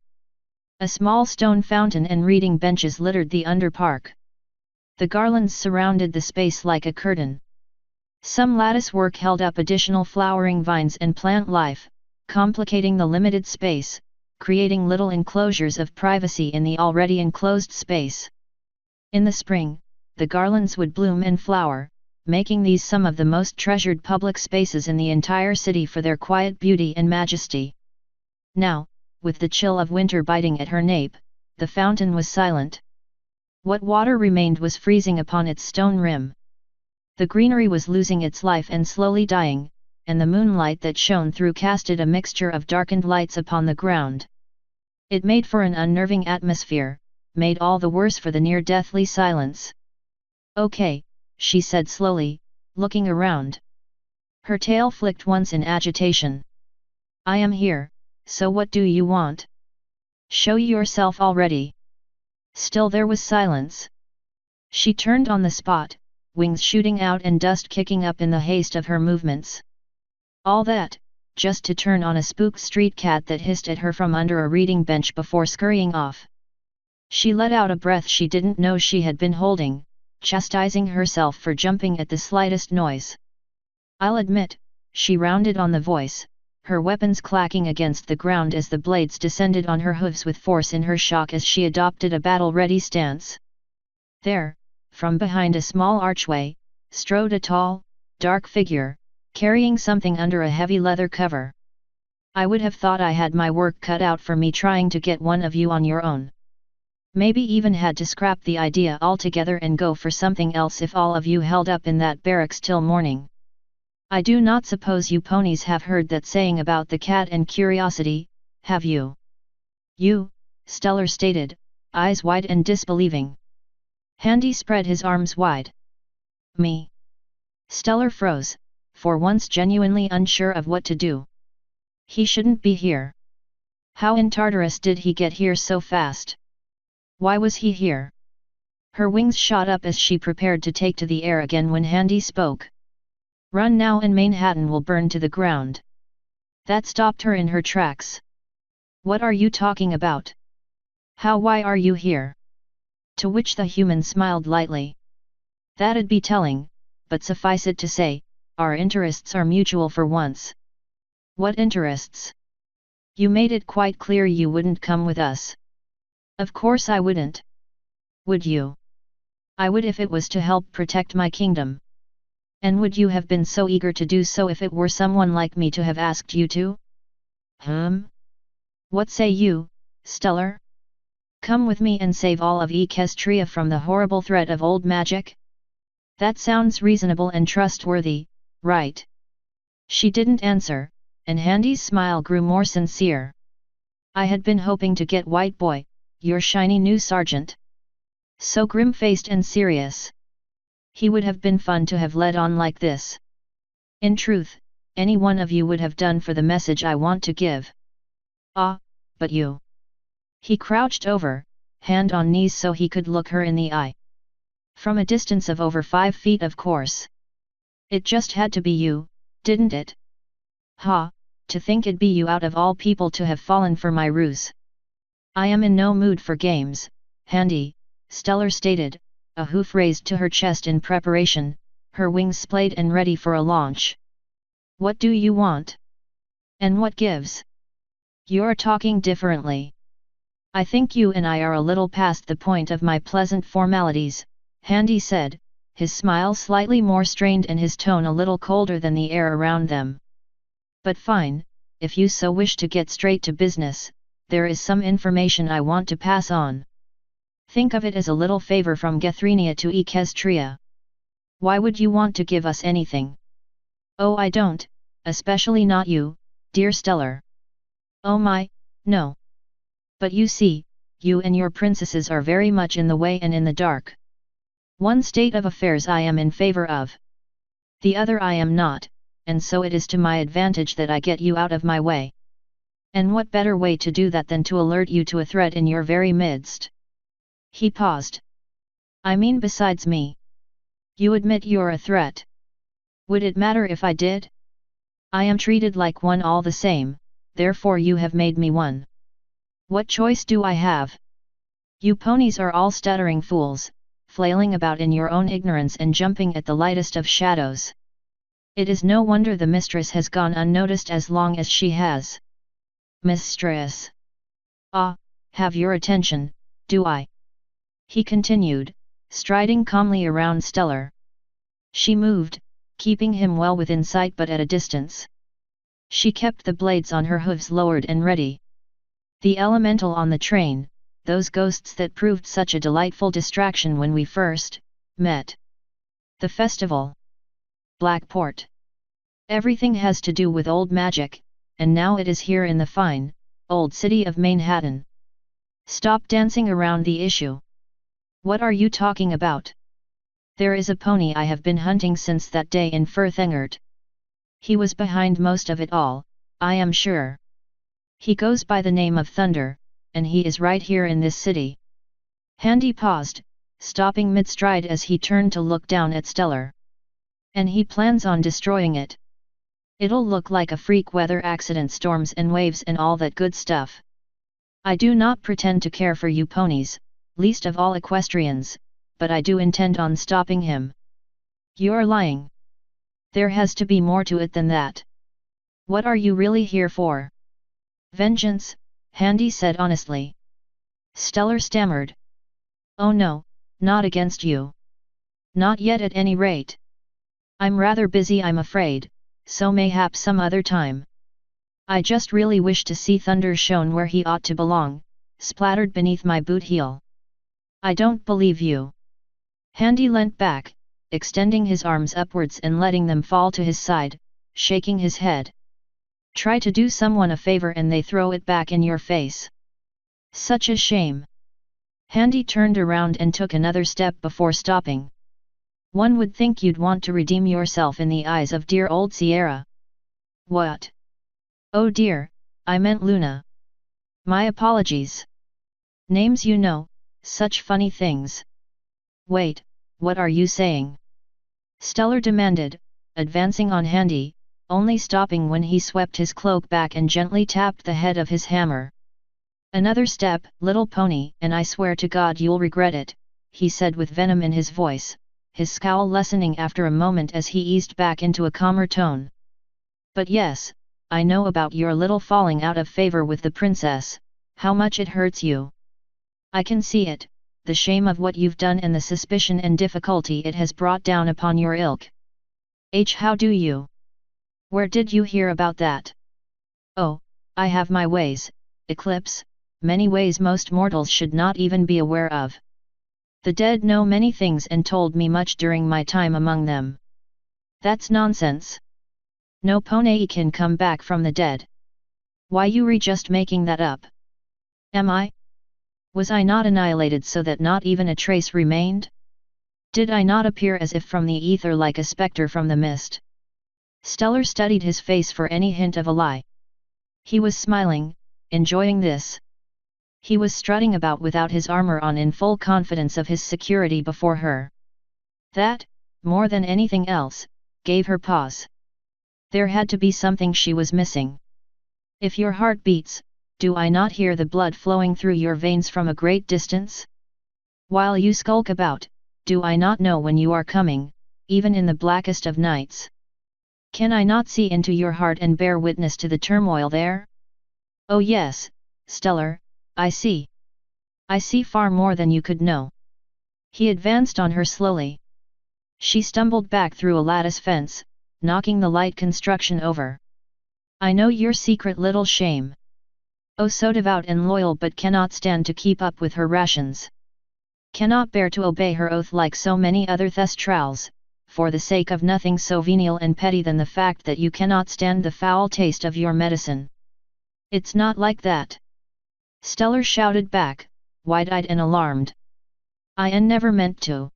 A small stone fountain and reading benches littered the underpark. The garlands surrounded the space like a curtain. Some lattice work held up additional flowering vines and plant life, complicating the limited space, creating little enclosures of privacy in the already enclosed space. In the spring, the garlands would bloom and flower, making these some of the most treasured public spaces in the entire city for their quiet beauty and majesty. Now, with the chill of winter biting at her nape, the fountain was silent. What water remained was freezing upon its stone rim. The greenery was losing its life and slowly dying, and the moonlight that shone through casted a mixture of darkened lights upon the ground. It made for an unnerving atmosphere, made all the worse for the near-deathly silence. "Okay," she said slowly, looking around. Her tail flicked once in agitation. "I am here, so what do you want? Show yourself already." Still there was silence. She turned on the spot, wings shooting out and dust kicking up in the haste of her movements. All that, just to turn on a spook street cat that hissed at her from under a reading bench before scurrying off. She let out a breath she didn't know she had been holding, chastising herself for jumping at the slightest noise. "I'll admit," she rounded on the voice, her weapons clacking against the ground as the blades descended on her hooves with force in her shock as she adopted a battle-ready stance. There, from behind a small archway, strode a tall, dark figure, carrying something under a heavy leather cover. "I would have thought I had my work cut out for me trying to get one of you on your own. Maybe even had to scrap the idea altogether and go for something else if all of you held up in that barracks till morning. I do not suppose you ponies have heard that saying about the cat and curiosity, have you?" "You," Stellar stated, eyes wide and disbelieving. Handy spread his arms wide. "Me?" Stellar froze, for once genuinely unsure of what to do. He shouldn't be here. How in Tartarus did he get here so fast? Why was he here? Her wings shot up as she prepared to take to the air again when Handy spoke. "Run now and Manhattan will burn to the ground." That stopped her in her tracks. "What are you talking about? Why are you here?" To which the human smiled lightly. "That'd be telling, but suffice it to say, our interests are mutual for once." "What interests? You made it quite clear you wouldn't come with us." "Of course I wouldn't. Would you?" "I would if it was to help protect my kingdom." "And would you have been so eager to do so if it were someone like me to have asked you to?" What say you, Stellar? Come with me and save all of Equestria from the horrible threat of old magic? That sounds reasonable and trustworthy, right?" She didn't answer, and Handy's smile grew more sincere. "I had been hoping to get White Boy, your shiny new sergeant. So grim-faced and serious. He would have been fun to have led on like this. In truth, any one of you would have done for the message I want to give. Ah, but you." He crouched over, hand on knees so he could look her in the eye. From a distance of over 5 feet, of course. "It just had to be you, didn't it?" "Ha, To think it'd be you out of all people to have fallen for my ruse. I am in no mood for games, Handy, Stellar stated, a hoof raised to her chest in preparation, her wings splayed and ready for a launch. What do you want? And what gives? You're talking differently. I think you and I are a little past the point of my pleasant formalities, Handy said, his smile slightly more strained and his tone a little colder than the air around them. But fine, if you so wish to get straight to business, there is some information I want to pass on. Think of it as a little favor from Gethrenia to Equestria. Why would you want to give us anything? Oh, I don't, especially not you, dear Stellar. Oh my, no. But you see, you and your princesses are very much in the way and in the dark. One state of affairs I am in favor of. The other I am not, and so it is to my advantage that I get you out of my way. And what better way to do that than to alert you to a threat in your very midst? He paused. I mean, besides me. You admit you're a threat. Would it matter if I did? I am treated like one all the same, therefore you have made me one. What choice do I have? You ponies are all stuttering fools, flailing about in your own ignorance and jumping at the lightest of shadows. It is no wonder the mistress has gone unnoticed as long as she has. Mistress. Ah, have your attention, do I? He continued, striding calmly around Stellar. She moved, keeping him well within sight but at a distance. She kept the blades on her hooves lowered and ready. The elemental on the train, those ghosts that proved such a delightful distraction when we first met. The festival. Blackport. Everything has to do with old magic, and now it is here in the fine, old city of Manhattan. Stop dancing around the issue. What are you talking about? There is a pony I have been hunting since that day in Firthengert. He was behind most of it all, I am sure. He goes by the name of Thunder, and he is right here in this city. Handy paused, stopping mid-stride as he turned to look down at Stellar. And he plans on destroying it. It'll look like a freak weather accident, storms and waves and all that good stuff. I do not pretend to care for you ponies, least of all equestrians, but I do intend on stopping him. You're lying. There has to be more to it than that. What are you really here for? Vengeance, Handy said honestly. Stellar stammered. Oh no, not against you. Not yet at any rate. I'm rather busy, I'm afraid, so mayhap some other time. I just really wish to see Thunder shown where he ought to belong, splattered beneath my boot heel. I don't believe you. Handy leant back, extending his arms upwards and letting them fall to his side, shaking his head. Try to do someone a favor and they throw it back in your face. Such a shame. Handy turned around and took another step before stopping. One would think you'd want to redeem yourself in the eyes of dear old Sierra. What? Oh dear, I meant Luna. My apologies. Names you know, such funny things. Wait, what are you saying? Stellar demanded, advancing on Handy, only stopping when he swept his cloak back and gently tapped the head of his hammer. Another step, little pony, and I swear to God you'll regret it, he said with venom in his voice, his scowl lessening after a moment as he eased back into a calmer tone. But yes, I know about your little falling out of favor with the princess, how much it hurts you. I can see it, the shame of what you've done and the suspicion and difficulty it has brought down upon your ilk. How do you? Where did you hear about that? Oh, I have my ways, Eclipse, many ways most mortals should not even be aware of. The dead know many things and told me much during my time among them. That's nonsense. No pony can come back from the dead. Why you just making that up? Am I? Was I not annihilated so that not even a trace remained? Did I not appear as if from the ether like a spectre from the mist? Stellar studied his face for any hint of a lie. He was smiling, enjoying this. He was strutting about without his armor on in full confidence of his security before her. That, more than anything else, gave her pause. There had to be something she was missing. If your heart beats, do I not hear the blood flowing through your veins from a great distance? While you skulk about, do I not know when you are coming, even in the blackest of nights? Can I not see into your heart and bear witness to the turmoil there? Oh yes, Stellar, I see. I see far more than you could know. He advanced on her slowly. She stumbled back through a lattice fence, knocking the light construction over. I know your secret little shame. Oh, so devout and loyal, but cannot stand to keep up with her rations. Cannot bear to obey her oath like so many other thestrals, for the sake of nothing so venial and petty than the fact that you cannot stand the foul taste of your medicine. It's not like that. Stellar shouted back, wide-eyed and alarmed. I never meant to.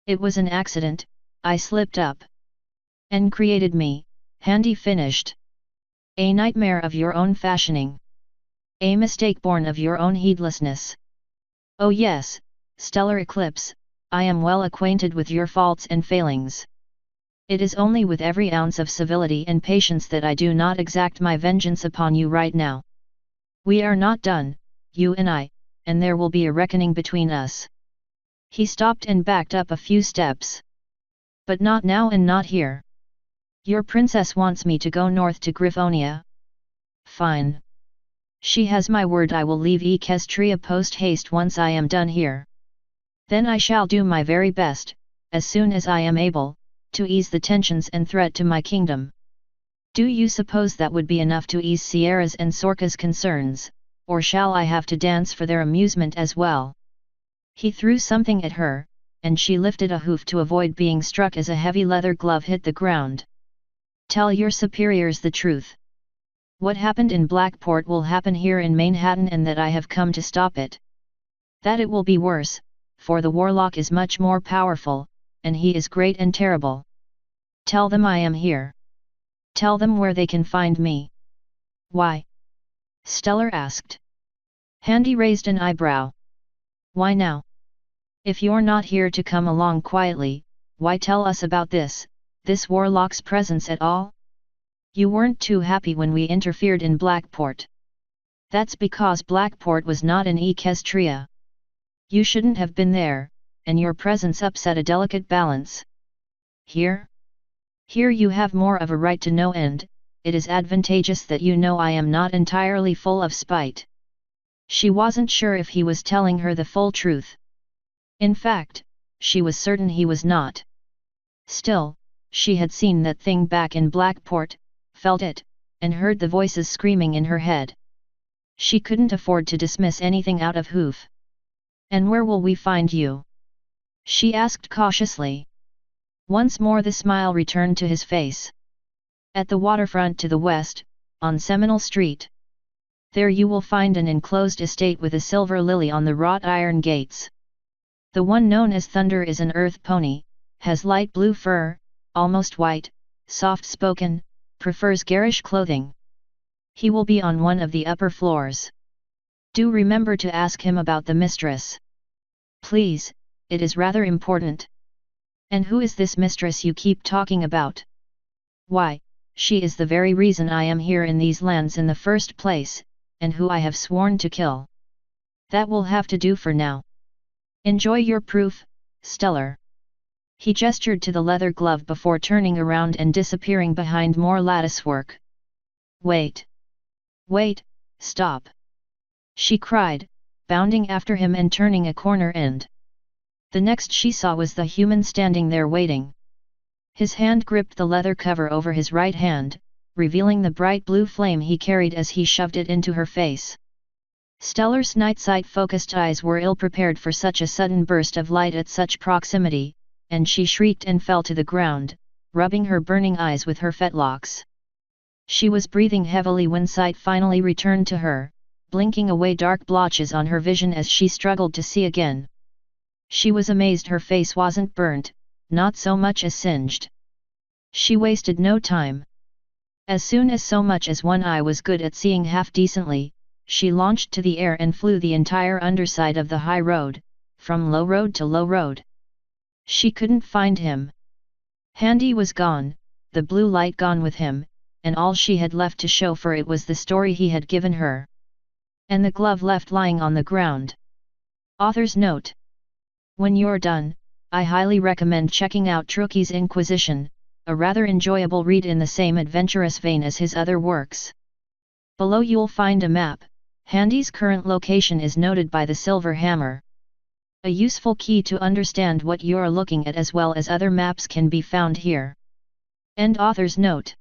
It was an accident, I slipped up. And created me, Handy finished. A nightmare of your own fashioning. A mistake born of your own heedlessness. Oh yes, Stellar Eclipse, I am well acquainted with your faults and failings. It is only with every ounce of civility and patience that I do not exact my vengeance upon you right now. We are not done, you and I, and there will be a reckoning between us. He stopped and backed up a few steps. But not now and not here. Your princess wants me to go north to Griffonia. Fine. She has my word I will leave Equestria post-haste once I am done here. Then I shall do my very best, as soon as I am able, to ease the tensions and threat to my kingdom. Do you suppose that would be enough to ease Sierra's and Sorca's concerns, or shall I have to dance for their amusement as well? He threw something at her, and she lifted a hoof to avoid being struck as a heavy leather glove hit the ground. Tell your superiors the truth. What happened in Blackport will happen here in Manhattan, and that I have come to stop it. That it will be worse, for the warlock is much more powerful, and he is great and terrible. Tell them I am here. Tell them where they can find me. Why? Stellar asked. Handy raised an eyebrow. Why now? If you're not here to come along quietly, why tell us about this warlock's presence at all? You weren't too happy when we interfered in Blackport. That's because Blackport was not in Equestria. You shouldn't have been there, and your presence upset a delicate balance. Here? Here you have more of a right to know, and it is advantageous that you know I am not entirely full of spite. She wasn't sure if he was telling her the full truth. In fact, she was certain he was not. Still, she had seen that thing back in Blackport, felt it, and heard the voices screaming in her head. She couldn't afford to dismiss anything out of hoof. And where will we find you? She asked cautiously. Once more the smile returned to his face. At the waterfront to the west, on Seminole Street. There you will find an enclosed estate with a silver lily on the wrought iron gates. The one known as Thunder is an earth pony, has light blue fur, almost white, soft-spoken, prefers garish clothing. He will be on one of the upper floors. Do remember to ask him about the mistress. Please, it is rather important. And who is this mistress you keep talking about? Why, she is the very reason I am here in these lands in the first place, and who I have sworn to kill. That will have to do for now. Enjoy your proof, Stellar. He gestured to the leather glove before turning around and disappearing behind more latticework. Wait! Wait, stop! She cried, bounding after him and turning a corner end. The next she saw was the human standing there waiting. His hand gripped the leather cover over his right hand, revealing the bright blue flame he carried as he shoved it into her face. Stellar's night-sight-focused eyes were ill-prepared for such a sudden burst of light at such proximity, and she shrieked and fell to the ground, rubbing her burning eyes with her fetlocks. She was breathing heavily when sight finally returned to her, blinking away dark blotches on her vision as she struggled to see again. She was amazed her face wasn't burnt, not so much as singed. She wasted no time. As soon as so much as one eye was good at seeing half decently, she launched to the air and flew the entire underside of the high road, from low road to low road. She couldn't find him. Handy was gone, the blue light gone with him, and all she had left to show for it was the story he had given her. And the glove left lying on the ground. Author's note. When you're done, I highly recommend checking out Trucchi's Inquisition, a rather enjoyable read in the same adventurous vein as his other works. Below you'll find a map. Handy's current location is noted by the silver hammer. A useful key to understand what you're looking at as well as other maps can be found here. End author's note.